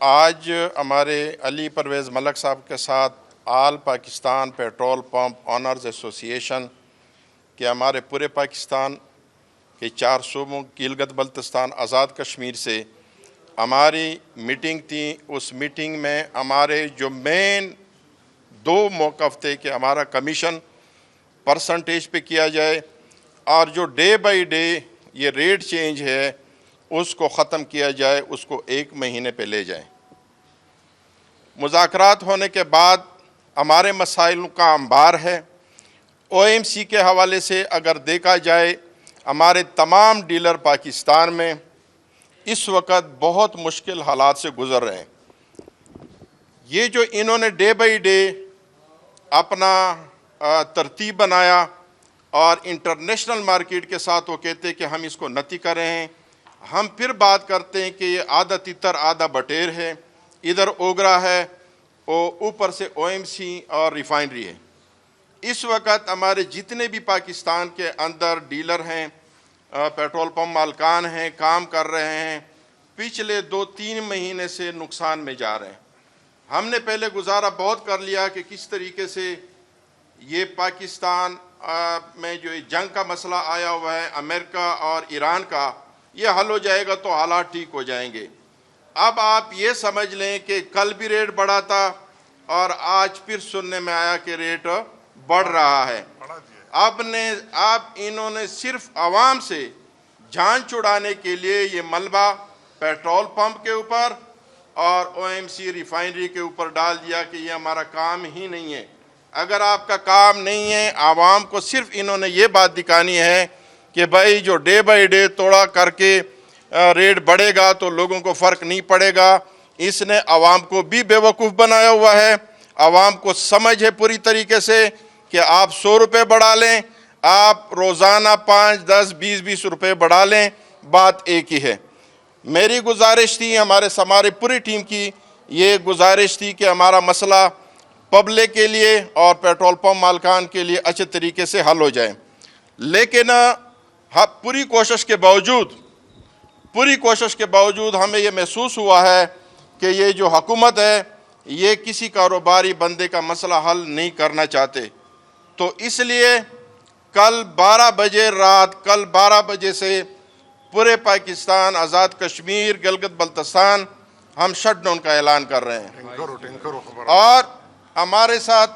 آج ہمارے علی پرویز ملک صاحب کے ساتھ آل پاکستان پیٹرول پمپ آنرز ایسوسی ایشن کے ہمارے پورے پاکستان کے 4 صوبوں گلگت بلتستان آزاد کشمیر سے ہماری میٹنگ تھی۔ اس میٹنگ میں ہمارے جو مین 2 موقف تھے کہ ہمارا کمیشن پرسنٹیج پہ کیا جائے اور جو ڈے بائی ڈے یہ ریٹ چینج ہے اس کو ختم کیا جائے، اس کو 1 مہینے پہ لے جائیں۔ مذاکرات ہونے کے بعد ہمارے مسائل کا انبار ہے۔ OMC کے حوالے سے اگر دیکھا جائے ہمارے تمام ڈیلر پاکستان میں اس وقت بہت مشکل حالات سے گزر رہے ہیں۔ یہ جو انہوں نے ڈے بائی ڈے اپنا ترتیب بنایا اور انٹرنیشنل مارکیٹ کے ساتھ وہ کہتے ہیں کہ ہم اس کو نتی کر رہے ہیں، ہم پھر بات کرتے ہیں کہ یہ آدھا تتر آدھا بٹیر ہے، ادھر اوگرا ہے اور اوپر سے OMC اور ریفائنری ہے۔ اس وقت ہمارے جتنے بھی پاکستان کے اندر ڈیلر ہیں، پیٹرول پمپ مالکان ہیں، کام کر رہے ہیں، پچھلے 2-3 مہینے سے نقصان میں جا رہے ہیں۔ ہم نے پہلے گزارا بہت کر لیا کہ کس طریقے سے یہ پاکستان میں جو جنگ کا مسئلہ آیا ہوا ہے امریکہ اور ایران کا، یہ حل ہو جائے گا تو حالات ٹھیک ہو جائیں گے۔ اب آپ یہ سمجھ لیں کہ کل بھی ریٹ بڑھا تھا اور آج پھر سننے میں آیا کہ ریٹ بڑھ رہا ہے۔ اب انہوں نے صرف عوام سے جان چھڑانے کے لیے یہ ملبہ پیٹرول پمپ کے اوپر اور OMC ریفائنری کے اوپر ڈال دیا کہ یہ ہمارا کام ہی نہیں ہے۔ اگر آپ کا کام نہیں ہے، عوام کو صرف انہوں نے یہ بات دکھانی ہے کہ بھائی جو ڈے بائی ڈے توڑا کر کے ریٹ بڑھے گا تو لوگوں کو فرق نہیں پڑے گا۔ اس نے عوام کو بھی بے وقوف بنایا ہوا ہے۔ عوام کو سمجھ ہے پوری طریقے سے کہ آپ 100 روپے بڑھا لیں، آپ روزانہ 5, 10, 20 روپے بڑھا لیں، بات ایک ہی ہے۔ میری گزارش تھی، ہمارے پوری ٹیم کی یہ گزارش تھی کہ ہمارا مسئلہ پبلک کے لیے اور پیٹرول پمپ مالکان کے لیے اچھے طریقے سے حل ہو جائے، لیکن پوری کوشش کے باوجود ہمیں یہ محسوس ہوا ہے کہ یہ جو حکومت ہے یہ کسی کاروباری بندے کا مسئلہ حل نہیں کرنا چاہتے۔ تو اس لیے کل 12 بجے سے پورے پاکستان آزاد کشمیر گلگت بلتستان ہم شٹ ڈاؤن کا اعلان کر رہے ہیں۔ اور ہمارے ساتھ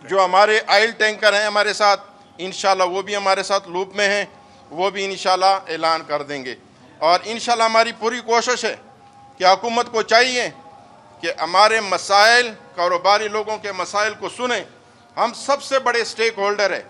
جو ہمارے آئل ٹینکر ہیں ہمارے ساتھ، انشاءاللہ وہ بھی ہمارے ساتھ لوپ میں ہیں، وہ بھی انشاءاللہ اعلان کر دیں گے۔ اور انشاءاللہ ہماری پوری کوشش ہے کہ حکومت کو چاہیے کہ ہمارے مسائل، کاروباری لوگوں کے مسائل کو سنیں۔ ہم سب سے بڑے سٹیک ہولڈر ہیں،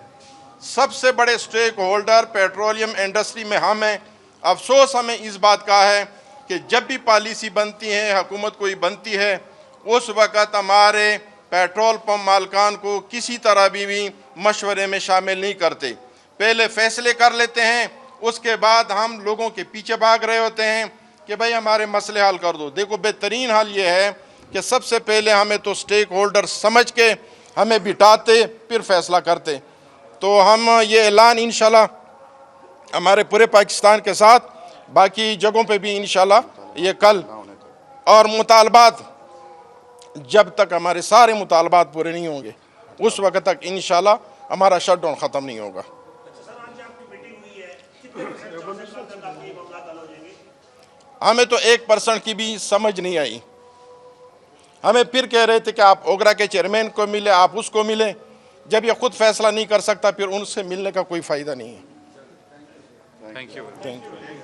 سب سے بڑے سٹیک ہولڈر پیٹرولیم انڈسٹری میں ہم ہیں۔ افسوس ہمیں اس بات کا ہے کہ جب بھی پالیسی بنتی ہے، حکومت کوئی بنتی ہے، اس وقت ہمارے پیٹرول پمپ مالکان کو کسی طرح بھی مشورے میں شامل نہیں کرتے۔ پہلے فیصلے کر لیتے ہیں، اس کے بعد ہم لوگوں کے پیچھے بھاگ رہے ہوتے ہیں کہ بھائی ہمارے مسئلے حل کر دو۔ دیکھو بہترین حل یہ ہے کہ سب سے پہلے ہمیں تو سٹیک ہولڈر سمجھ کے ہمیں بٹھاتے پھر فیصلہ کرتے۔ تو ہم یہ اعلان انشاءاللہ ہمارے پورے پاکستان کے ساتھ باقی جگہوں پہ بھی انشاءاللہ یہ کل، اور مطالبات جب تک ہمارے سارے مطالبات پورے نہیں ہوں گے اس وقت تک انشاءاللہ ہمارا شٹ ڈاؤن ختم نہیں ہوگا۔ ہمیں تو 1% کی بھی سمجھ نہیں آئی۔ ہمیں پھر کہہ رہے تھے کہ آپ اوگرا کے چیئرمین کو ملے، آپ اس کو ملیں۔ جب یہ خود فیصلہ نہیں کر سکتا پھر ان سے ملنے کا کوئی فائدہ نہیں ہے۔ Thank you.